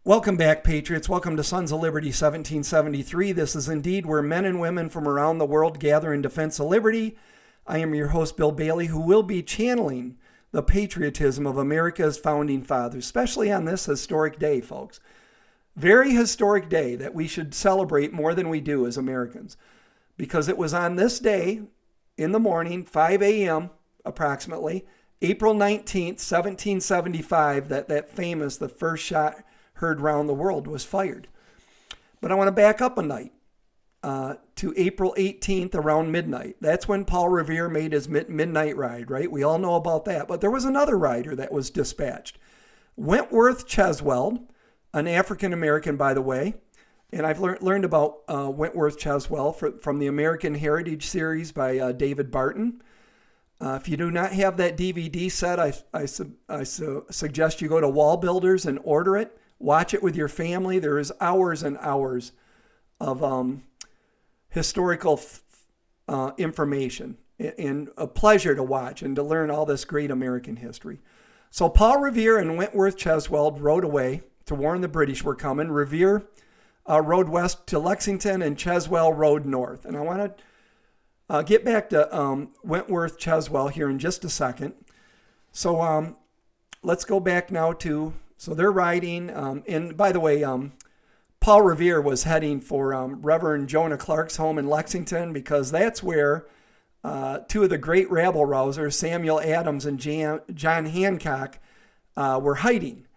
Welcome back, Patriots. Welcome to Sons of Liberty 1773. This is indeed where men and women from around the world gather in defense of liberty. I am your host, Bill Bailey, who will be channeling the patriotism of America's founding fathers, especially on this historic day, folks. Very historic day that we should celebrate more than we do as Americans, because it was on this day in the morning, 5 a.m. approximately, April 19th, 1775, that famous, the first shot heard round the world was fired. But I want to back up a night to April 18th around midnight. That's when Paul Revere made his midnight ride, right? We all know about that. But there was another rider that was dispatched. Wentworth Cheswell, an African-American, by the way. And I've learned about Wentworth Cheswell from the American Heritage series by David Barton. If you do not have that DVD set, I suggest you go to Wall Builders and order it. Watch it with your family. There is hours and hours of historical information, and a pleasure to watch and to learn all this great American history. So Paul Revere and Wentworth Cheswell rode away to warn the British were coming. Revere rode west to Lexington, and Cheswell rode north. And I want to get back to Wentworth Cheswell here in just a second. So let's go back now to... So they're riding, and by the way, Paul Revere was heading for Reverend Jonah Clark's home in Lexington, because that's where two of the great rabble-rousers, Samuel Adams and John Hancock, were hiding.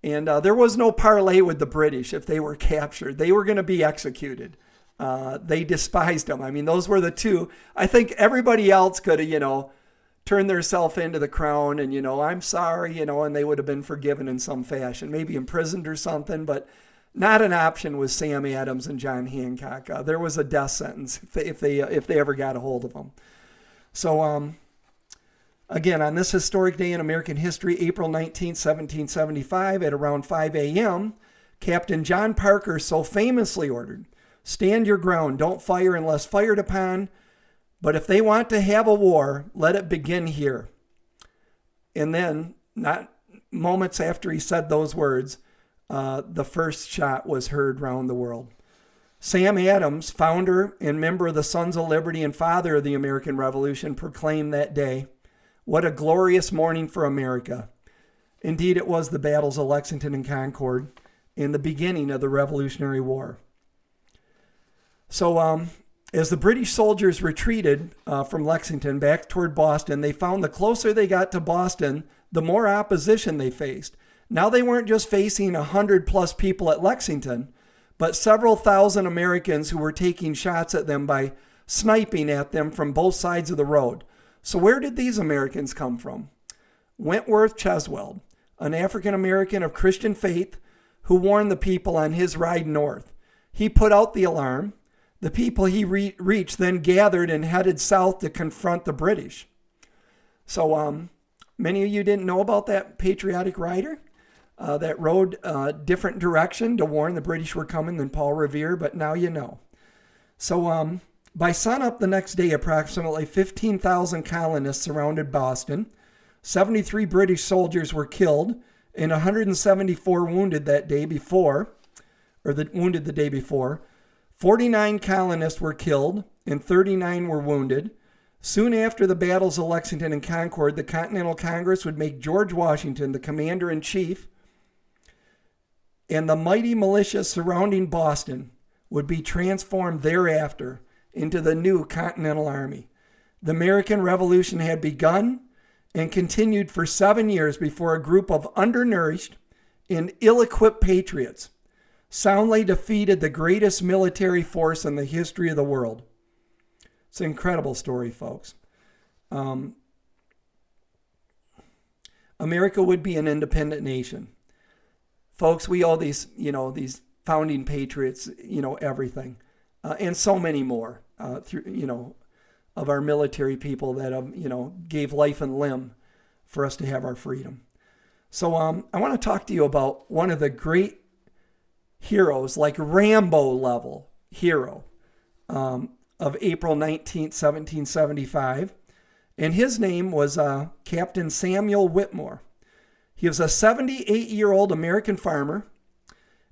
And there was no parley with the British if they were captured. They were going to be executed. They despised them. I mean, those were the two. I think everybody else could have, turn themselves into the crown and, I'm sorry, and they would have been forgiven in some fashion, maybe imprisoned or something, but not an option with Sam Adams and John Hancock. There was a death sentence if they ever got a hold of them. So, again, on this historic day in American history, April 19th, 1775, at around 5 a.m., Captain John Parker so famously ordered, "Stand your ground, don't fire unless fired upon. But if they want to have a war, let it begin here." And then, not moments after he said those words, the first shot was heard round the world. Sam Adams, founder and member of the Sons of Liberty and father of the American Revolution, proclaimed that day, "What a glorious morning for America." Indeed, it was the battles of Lexington and Concord and the beginning of the Revolutionary War. So, as the British soldiers retreated from Lexington back toward Boston, they found the closer they got to Boston, the more opposition they faced. Now they weren't just facing 100+ people at Lexington, but several thousand Americans who were taking shots at them by sniping at them from both sides of the road. So where did these Americans come from? Wentworth Cheswell, an African-American of Christian faith who warned the people on his ride north. He put out the alarm. The people he reached then gathered and headed south to confront the British. So many of you didn't know about that patriotic rider that rode a different direction to warn the British were coming than Paul Revere, but now you know. So by sunup the next day, approximately 15,000 colonists surrounded Boston. 73 British soldiers were killed and 174 wounded the day before. 49 colonists were killed and 39 were wounded. Soon after the battles of Lexington and Concord, the Continental Congress would make George Washington the commander-in-chief, and the mighty militia surrounding Boston would be transformed thereafter into the new Continental Army. The American Revolution had begun and continued for 7 years before a group of undernourished and ill-equipped patriots soundly defeated the greatest military force in the history of the world. It's an incredible story, folks. America would be an independent nation. Folks, we owe these founding patriots, everything. And so many more, of our military people that have, gave life and limb for us to have our freedom. So I want to talk to you about one of the great heroes, like Rambo level hero, of April 19th, 1775. And his name was Captain Samuel Whitmore. He was a 78-year-old American farmer,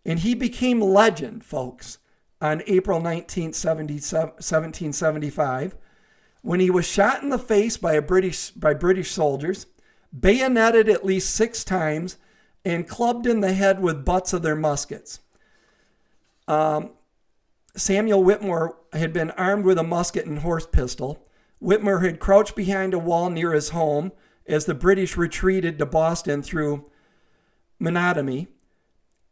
And he became legend, folks, on April 19th, 1775, when he was shot in the face by British soldiers, bayoneted at least 6 times, and clubbed in the head with butts of their muskets. Samuel Whitmore had been armed with a musket and horse pistol. Whitmore had crouched behind a wall near his home as the British retreated to Boston through Menotomy.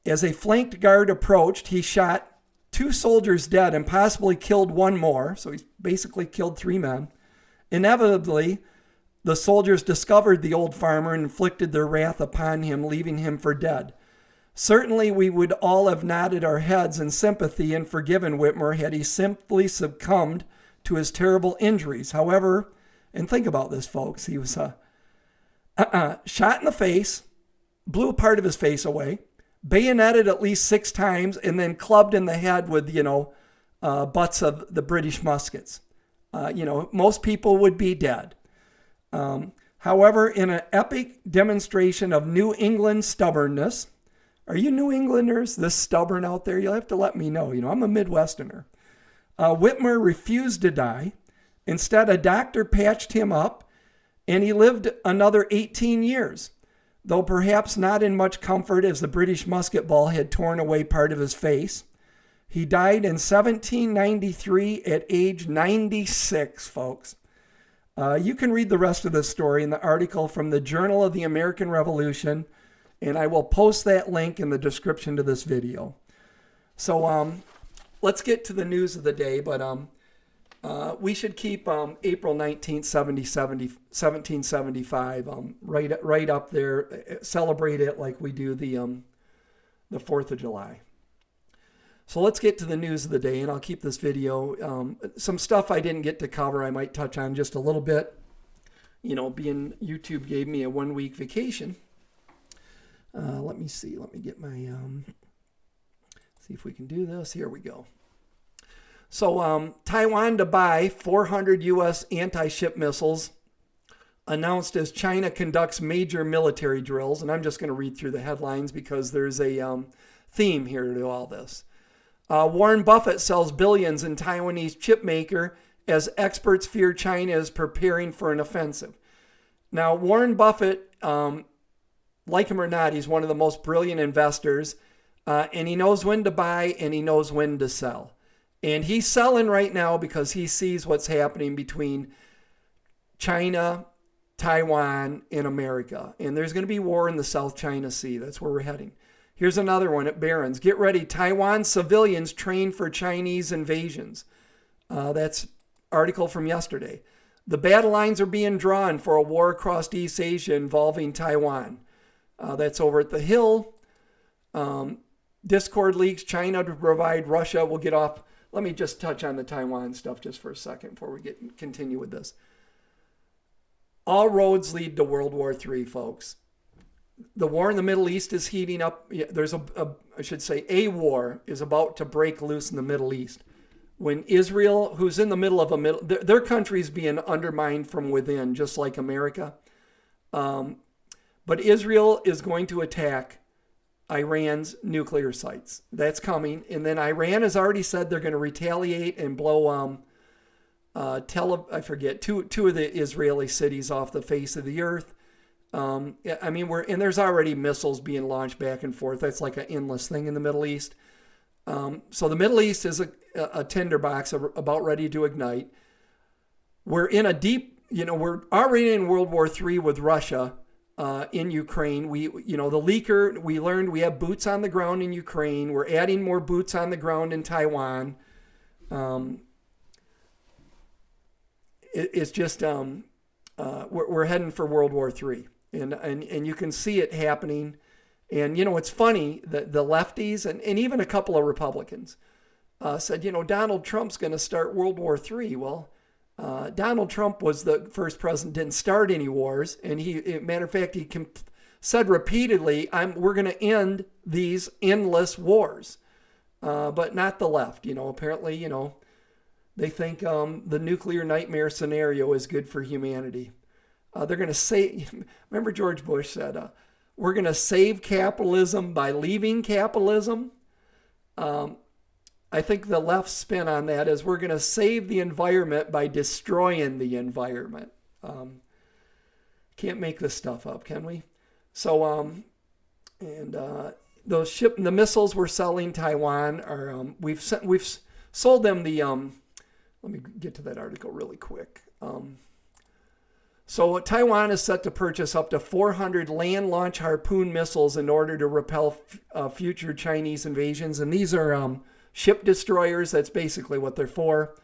As a flanked guard approached, he shot 2 soldiers dead and possibly killed 1 more. So he's basically killed 3 men. Inevitably, the soldiers discovered the old farmer and inflicted their wrath upon him, leaving him for dead. Certainly, we would all have nodded our heads in sympathy and forgiven Whitmore had he simply succumbed to his terrible injuries. However, and think about this, folks, he was shot in the face, blew a part of his face away, bayoneted at least 6 times, and then clubbed in the head with, butts of the British muskets. Most people would be dead. However, in an epic demonstration of New England stubbornness, are you New Englanders this stubborn out there? You'll have to let me know. I'm a Midwesterner. Whitmore refused to die. Instead, a doctor patched him up, and he lived another 18 years. Though perhaps not in much comfort, as the British musket ball had torn away part of his face. He died in 1793 at age 96, folks. You can read the rest of this story in the article from the Journal of the American Revolution, and I will post that link in the description to this video. So let's get to the news of the day, but we should keep April 19th, 1775 right up there. Celebrate it like we do the 4th of July. So let's get to the news of the day, and I'll keep this video. Some stuff I didn't get to cover I might touch on just a little bit. Being YouTube gave me a 1-week vacation. Let me see. Let me get my... see if we can do this. Here we go. So Taiwan to buy 400 U.S. anti-ship missiles announced as China conducts major military drills. And I'm just going to read through the headlines because there's a theme here to all this. Warren Buffett sells billions in Taiwanese chip maker as experts fear China is preparing for an offensive. Now, Warren Buffett, like him or not, he's one of the most brilliant investors, and he knows when to buy and he knows when to sell. And he's selling right now because he sees what's happening between China, Taiwan, and America. And there's going to be war in the South China Sea. That's where we're heading. Here's another one at Barron's. Get ready. Taiwan civilians train for Chinese invasions. That's article from yesterday. The battle lines are being drawn for a war across East Asia involving Taiwan. That's over at The Hill. Discord leaks China to provide Russia. We'll get off. Let me just touch on the Taiwan stuff just for a second before we continue with this. All roads lead to World War III, folks. The war in the Middle East is heating up. There's a war is about to break loose in the Middle East. When Israel, who's in the middle of their country's being undermined from within, just like America. But Israel is going to attack Iran's nuclear sites. That's coming. And then Iran has already said they're going to retaliate and blow two of the Israeli cities off the face of the earth. There's already missiles being launched back and forth. That's like an endless thing in the Middle East. So the Middle East is a tinderbox about ready to ignite. We're in a deep, we're already in World War III with Russia in Ukraine. The leaker, we learned we have boots on the ground in Ukraine. We're adding more boots on the ground in Taiwan. It's just, we're heading for World War III. And you can see it happening. And, it's funny that the lefties and even a couple of Republicans said, Donald Trump's going to start World War III. Well, Donald Trump was the first president, didn't start any wars. And matter of fact, he said repeatedly, we're going to end these endless wars. But not the left. Apparently, they think the nuclear nightmare scenario is good for humanity. They're going to say, remember George Bush said, we're going to save capitalism by leaving capitalism. I think the left spin on that is we're going to save the environment by destroying the environment. Can't make this stuff up, can we? So, the missiles we're selling Taiwan are we've sold them the let me get to that article really quick. So Taiwan is set to purchase up to 400 land launch Harpoon missiles in order to repel future Chinese invasions, and these are ship destroyers. That's basically what they're for.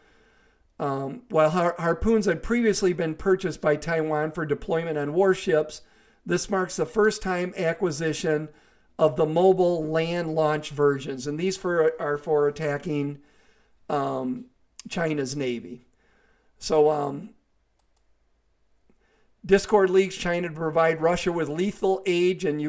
While Harpoons had previously been purchased by Taiwan for deployment on warships, this marks the first time acquisition of the mobile land launch versions. And these are for attacking China's Navy. So Discord leaks China to provide Russia with lethal aid in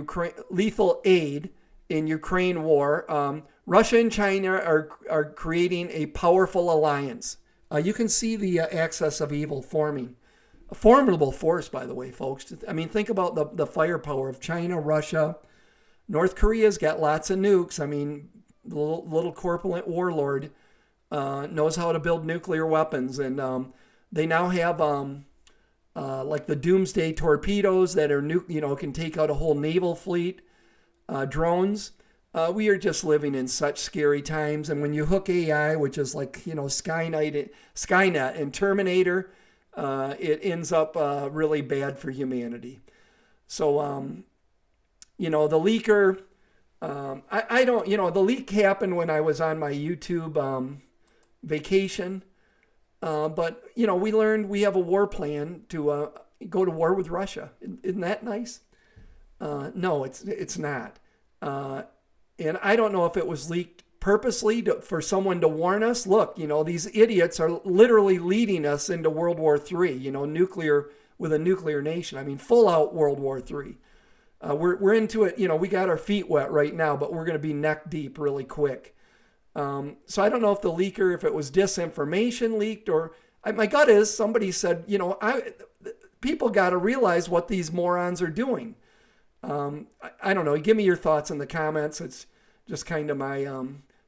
Ukraine war. Russia and China are creating a powerful alliance. You can see the axis of evil forming. A formidable force, by the way, folks. I mean, think about the firepower of China, Russia. North Korea's got lots of nukes. I mean, the little corpulent warlord knows how to build nuclear weapons. And they now have like the doomsday torpedoes that are can take out a whole naval fleet. Drones. We are just living in such scary times. And when you hook AI, which is like, Skynet and Terminator, it ends up really bad for humanity. So, the leaker, the leak happened when I was on my YouTube vacation. But, we learned we have a war plan to go to war with Russia. Isn't that nice? No, it's not. And I don't know if it was leaked purposely for someone to warn us. Look, these idiots are literally leading us into World War III, nuclear with a nuclear nation. I mean, full out World War III. We're into it. We got our feet wet right now, but we're going to be neck deep really quick. So I don't know if the leaker, if it was disinformation leaked or my gut is somebody said, people got to realize what these morons are doing. I don't know. Give me your thoughts in the comments. It's just kind of my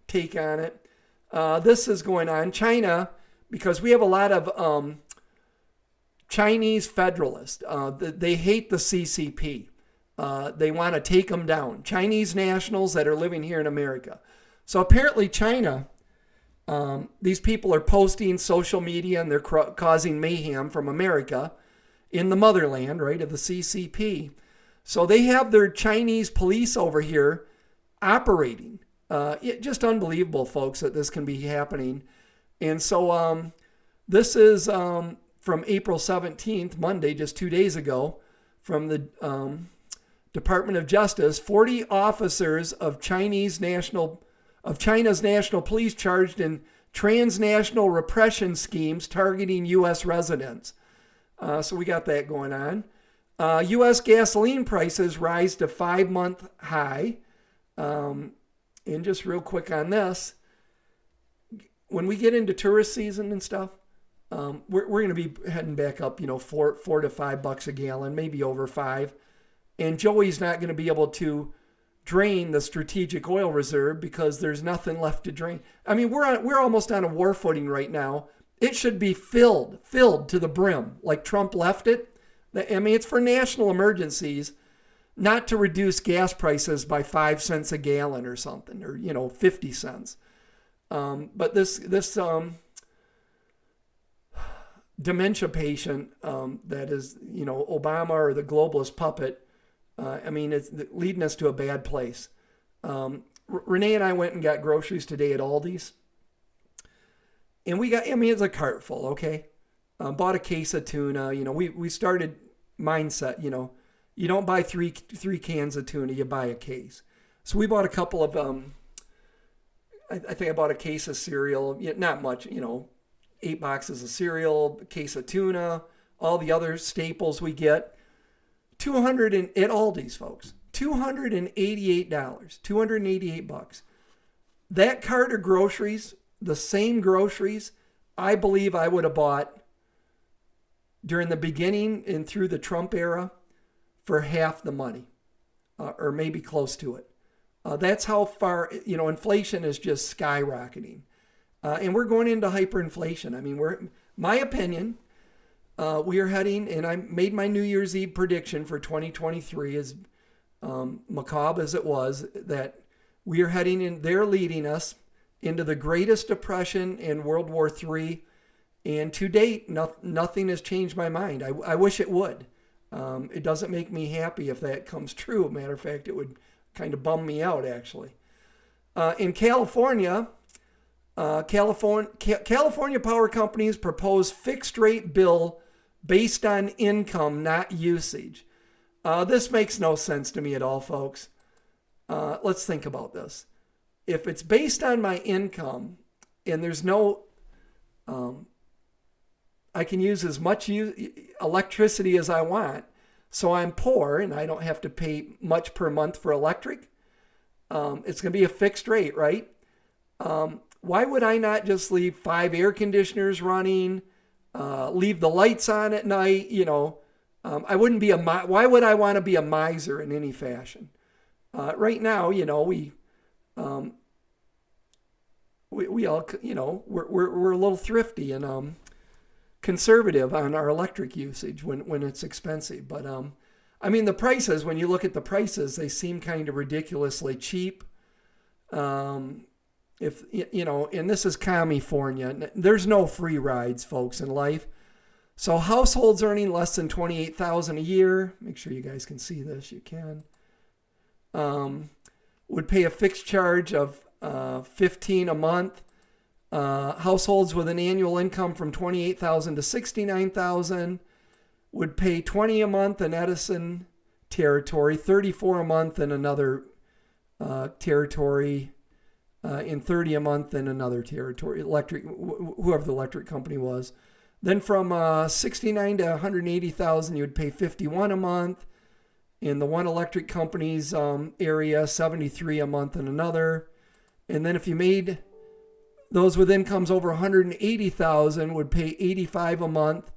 take on it. This is going on. China, because we have a lot of Chinese federalists. They hate the CCP. They want to take them down. Chinese nationals that are living here in America. So apparently China, these people are posting social media and they're causing mayhem from America in the motherland, right, of the CCP. So they have their Chinese police over here operating. Just unbelievable, folks, that this can be happening. And so this is from April 17th, Monday, just 2 days ago, from the Department of Justice. 40 officers of China's national police charged in transnational repression schemes targeting U.S. residents. So we got that going on. U.S. gasoline prices rise to 5-month high. And just real quick on this, when we get into tourist season and stuff, we're going to be heading back up, $4 to $5 a gallon, maybe over $5. And Joey's not going to be able to drain the strategic oil reserve because there's nothing left to drain. I mean, we're almost on a war footing right now. It should be filled to the brim, like Trump left it. I mean, it's for national emergencies, not to reduce gas prices by 5 cents a gallon or something, or 50 cents. But this dementia patient that is, Obama or the globalist puppet, it's leading us to a bad place. Renee and I went and got groceries today at Aldi's. And we got, it's a cart full, okay? Bought a case of tuna. We started mindset, you don't buy three cans of tuna, you buy a case. So we bought a couple of, I think I bought a case of cereal, not much, 8 boxes of cereal, a case of tuna, all the other staples we get. At Aldi's, folks, $288, $288. That cart of groceries, the same groceries, I believe I would have bought during the beginning and through the Trump era for half the money, or maybe close to it. That's how far, inflation is just skyrocketing. And we're going into hyperinflation. I mean, my opinion, we are heading, and I made my New Year's Eve prediction for 2023, as macabre as it was, that we are heading in, they're leading us into the greatest depression in World War III. And to date, nothing has changed my mind. I wish it would. It doesn't make me happy if that comes true. Matter of fact, it would kind of bum me out, actually. In California, California power companies propose fixed rate bill based on income, not usage. This makes no sense to me at all, folks. Let's think about this. If it's based on my income and there's no, I can use as much electricity as I want, so I'm poor and I don't have to pay much per month for electric. It's going to be a fixed rate, right? Why would I not just leave 5 air conditioners running, leave the lights on at night? I wouldn't be why would I want to be a miser in any fashion? Right now, we all, we're a little thrifty and conservative on our electric usage when it's expensive. But I mean, the prices, when you look at the prices, they seem kind of ridiculously cheap. If and this is California, there's no free rides, folks, in life. So households earning less than $28,000 a year, make sure you guys can see this, you can, would pay a fixed charge of $15 a month. Households with an annual income from $28,000 to $69,000 would pay $20 a month in Edison territory, $34 a month in another territory, and $30 a month in another territory, whoever the electric company was. Then from $69,000 to $180,000, you would pay $51 a month. In the one electric company's area, $73 a month in another. And then if you made those with incomes over $180,000 would pay $85 a month.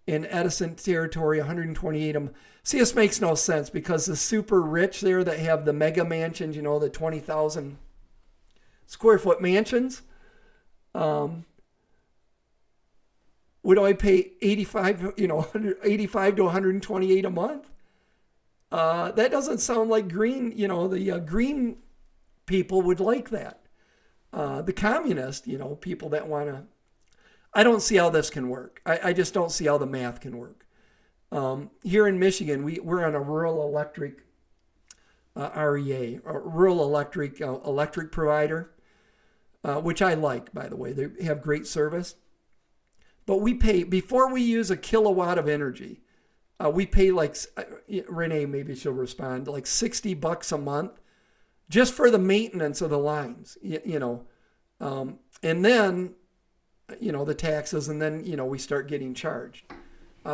In Edison territory, $128 a month. See, this makes no sense because the super rich there that have the mega mansions, the 20,000 square foot mansions, would I pay $85 to $128 a month? That doesn't sound like green, the green people would like that. The communist, people that want to, I don't see how this can work. I just don't see how the math can work. Here in Michigan, we're on a rural electric REA, a rural electric provider, which I like, by the way. They have great service. But we pay, before we use a kilowatt of energy, we pay like, Renee, maybe she'll respond, like $60 a month just for the maintenance of the lines, and then, the taxes, and then, we start getting charged.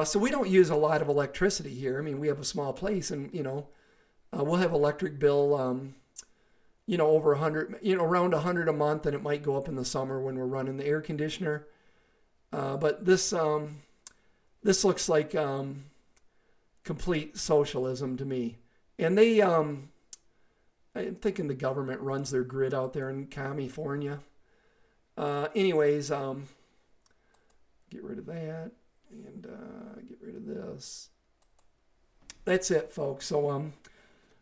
So we don't use a lot of electricity here. I mean, we have a small place and, we'll have electric bill, over 100, around 100 a month, and it might go up in the summer when we're running the air conditioner. But this looks like complete socialism to me. And they, I'm thinking the government runs their grid out there in California. Anyways, get rid of that and get rid of this. That's it, folks. So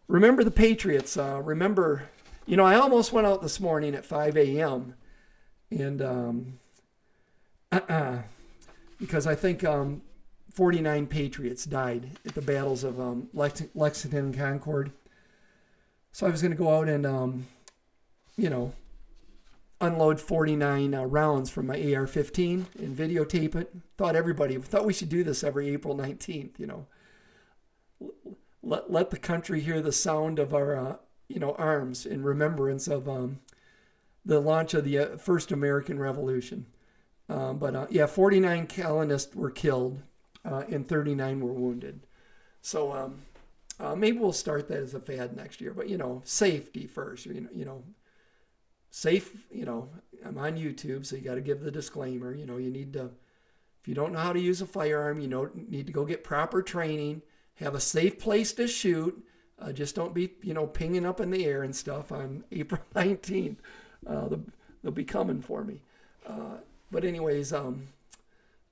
remember the Patriots. Remember, I almost went out this morning at 5 a.m. and because I think 49 Patriots died at the battles of Lexington and Concord. So I was going to go out and, unload 49 rounds from my AR-15 and videotape it. Thought we should do this every April 19th, Let the country hear the sound of our, arms in remembrance of the launch of the first American Revolution. 49 colonists were killed and 39 were wounded. So maybe we'll start that as a fad next year. But, safety first, safe, I'm on YouTube, so you got to give the disclaimer. You need to, if you don't know how to use a firearm, you need to go get proper training, have a safe place to shoot. Just don't be, pinging up in the air and stuff on April 19th. They'll be coming for me. But anyways,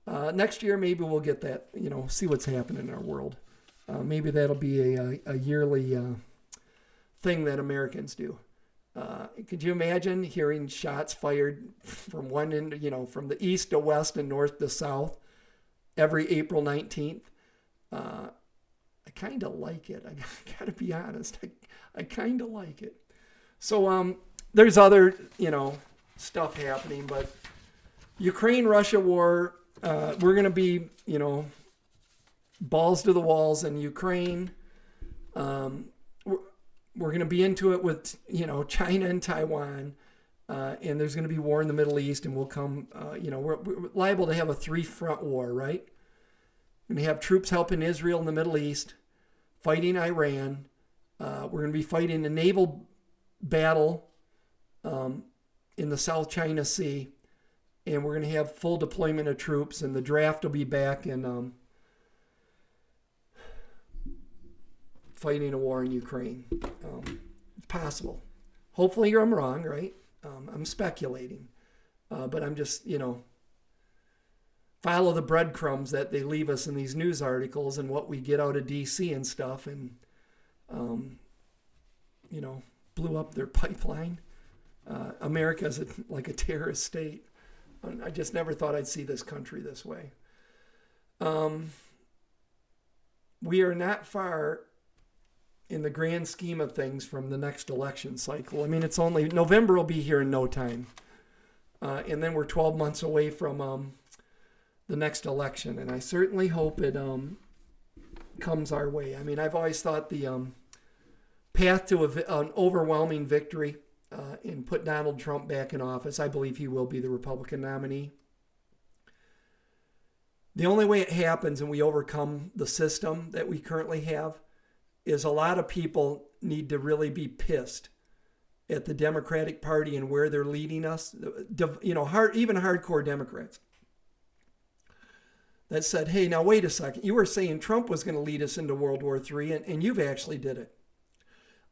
next year maybe we'll get that, see what's happening in our world. Maybe that'll be a yearly thing that Americans do. Could you imagine hearing shots fired from one end, from the east to west and north to south every April 19th? I kind of like it. I got to be honest. I kind of like it. So there's other, stuff happening, but Ukraine-Russia war, we're going to be, balls to the walls in Ukraine. We're going to be into it with, China and Taiwan, and there's going to be war in the Middle East, and we'll come, we're liable to have a three-front war, right? We're going to have troops helping Israel in the Middle East, fighting Iran. We're going to be fighting a naval battle in the South China Sea, and we're going to have full deployment of troops, and the draft will be back in fighting a war in Ukraine. It's possible. Hopefully I'm wrong, right? I'm speculating. But I'm just, follow the breadcrumbs that they leave us in these news articles and what we get out of D.C. and stuff, and, blew up their pipeline. America's like a terrorist state. I just never thought I'd see this country this way. We are not far in the grand scheme of things from the next election cycle. I mean, it's only November will be here in no time. And then we're 12 months away from the next election. And I certainly hope it comes our way. I mean, I've always thought the path to an overwhelming victory and put Donald Trump back in office, I believe he will be the Republican nominee. The only way it happens and we overcome the system that we currently have is a lot of people need to really be pissed at the Democratic Party and where they're leading us. Even hardcore Democrats that said, hey, now wait a second. You were saying Trump was going to lead us into World War III, and you've actually did it.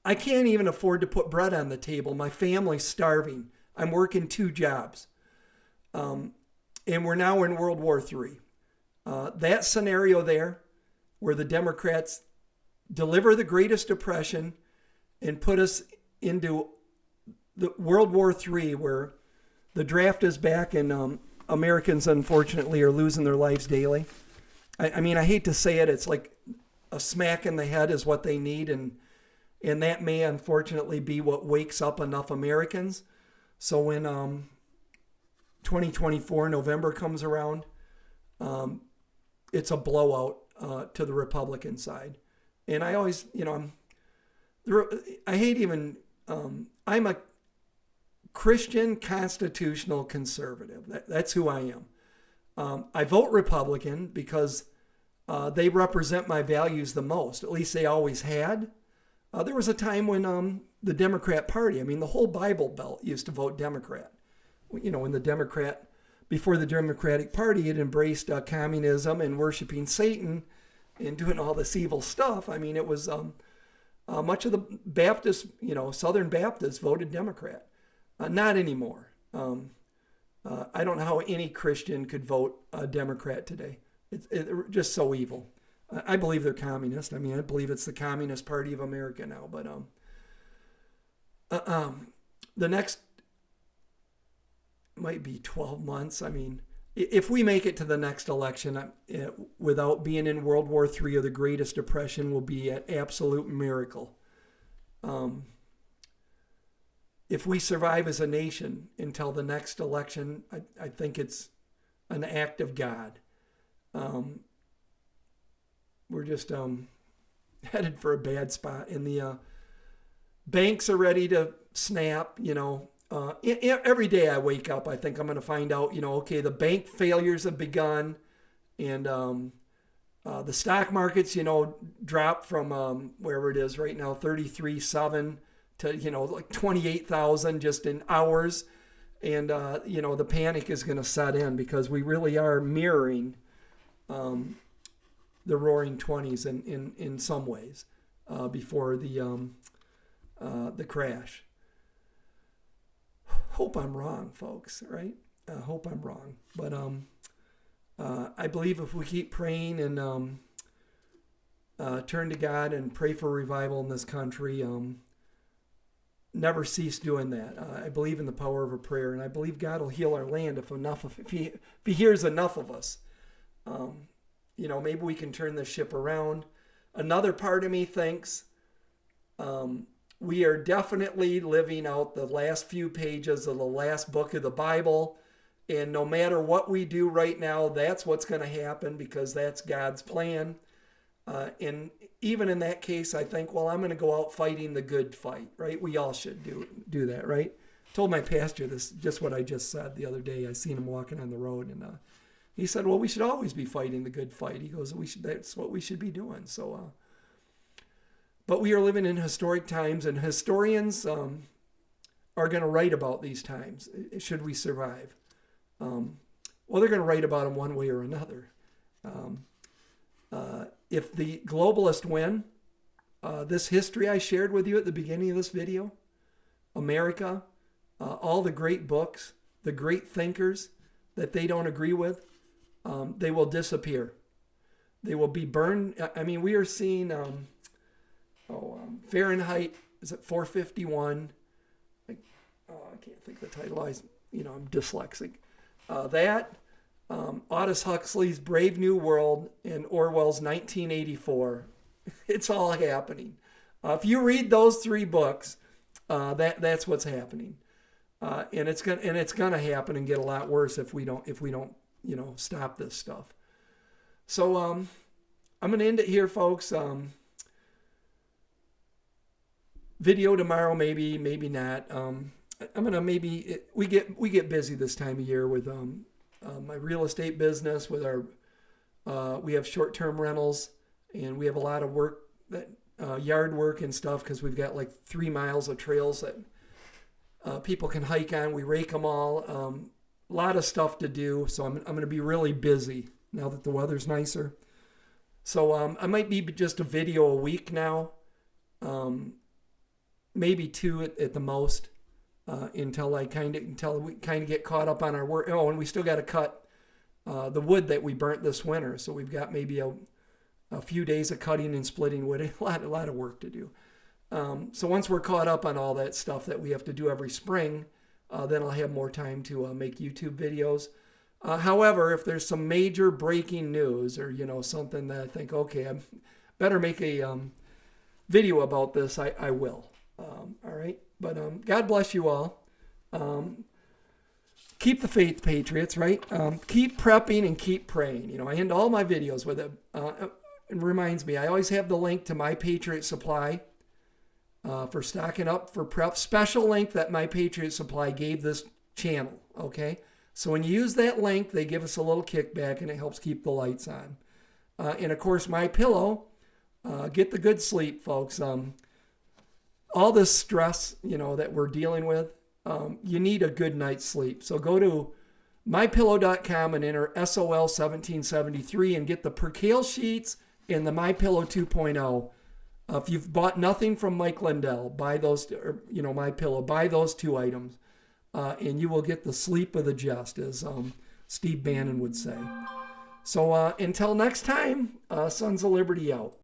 I can't even afford to put bread on the table. My family's starving. I'm working 2 jobs. And we're now in World War III. That scenario there, where the Democrats deliver the Greatest Depression and put us into the World War III, where the draft is back and Americans, unfortunately, are losing their lives daily. I mean, I hate to say it. It's like a smack in the head is what they need, and that may, unfortunately, be what wakes up enough Americans. So when 2024 November comes around, it's a blowout to the Republican side. And I always, I hate even, I'm a Christian constitutional conservative. That's who I am. I vote Republican because they represent my values the most. At least they always had. There was a time when the Democrat Party, the whole Bible Belt used to vote Democrat. When the Democrat, before the Democratic Party, had embraced communism and worshiping Satan and doing all this evil stuff. It was much of the Baptists, Southern Baptists voted Democrat. Not anymore. I don't know how any Christian could vote Democrat today. It's just so evil. I believe they're communist. I believe it's the Communist Party of America now. But the next might be 12 months. If we make it to the next election without being in World War III or the Greatest Depression, will be an absolute miracle. If we survive as a nation until the next election, I think it's an act of God. We're just headed for a bad spot, and the banks are ready to snap. Every day I wake up, I think I'm going to find out, okay, the bank failures have begun, and the stock markets, dropped from wherever it is right now, 33.7 to, like 28,000 just in hours. And, the panic is going to set in because we really are mirroring the roaring 20s in some ways. before the crash. Hope I'm wrong, folks, right? Hope I'm wrong. But I believe if we keep praying and turn to God and pray for revival in this country, never cease doing that. I believe in the power of a prayer, and I believe God will heal our land if he hears enough of us. Maybe we can turn this ship around. Another part of me thinks we are definitely living out the last few pages of the last book of the Bible. And no matter what we do right now, that's what's going to happen because that's God's plan. And even in that case, I think, well, I'm going to go out fighting the good fight, right? We all should do that, right? I told my pastor this, just what I just said the other day. I seen him walking on the road, and he said, well, we should always be fighting the good fight. He goes, that's what we should be doing. So, but we are living in historic times, and historians are going to write about these times, should we survive. Well, they're going to write about them one way or another. If the globalists win, this history I shared with you at the beginning of this video, America, all the great books, the great thinkers that they don't agree with, they will disappear. They will be burned. I mean, we are seeing Fahrenheit, is it 451? I can't think of the title. I'm dyslexic. Aldous Huxley's Brave New World, and Orwell's 1984. It's all happening. If you read those three books, that's what's happening, and it's gonna happen and get a lot worse if we don't stop this stuff. So I'm gonna end it here, folks. Video tomorrow, maybe not. I'm gonna we get busy this time of year with my real estate business, with our we have short-term rentals, and we have a lot of work, that yard work and stuff, because we've got like 3 miles of trails that people can hike on. We rake them all. A lot of stuff to do, so I'm going to be really busy now that the weather's nicer. So I might be just a video a week now, maybe 2 at the most. Until we kind of get caught up on our work. Oh, and we still got to cut the wood that we burnt this winter. So we've got maybe a few days of cutting and splitting wood. A lot of work to do. So once we're caught up on all that stuff that we have to do every spring, then I'll have more time to make YouTube videos. However, if there's some major breaking news or something that I think, okay, I better make a video about this, I will. All right. But God bless you all. Keep the faith, Patriots, right? Keep prepping and keep praying. I end all my videos with it. It reminds me, I always have the link to My Patriot Supply for stocking up for prep. Special link that My Patriot Supply gave this channel, okay? So when you use that link, they give us a little kickback, and it helps keep the lights on. And, of course, My Pillow. Get the good sleep, folks. All this stress, that we're dealing with, you need a good night's sleep. So go to mypillow.com and enter SOL1773 and get the Percale sheets and the MyPillow 2.0. If you've bought nothing from Mike Lindell, buy those, MyPillow, buy those 2 items, and you will get the sleep of the just, as Steve Bannon would say. So until next time, Sons of Liberty out.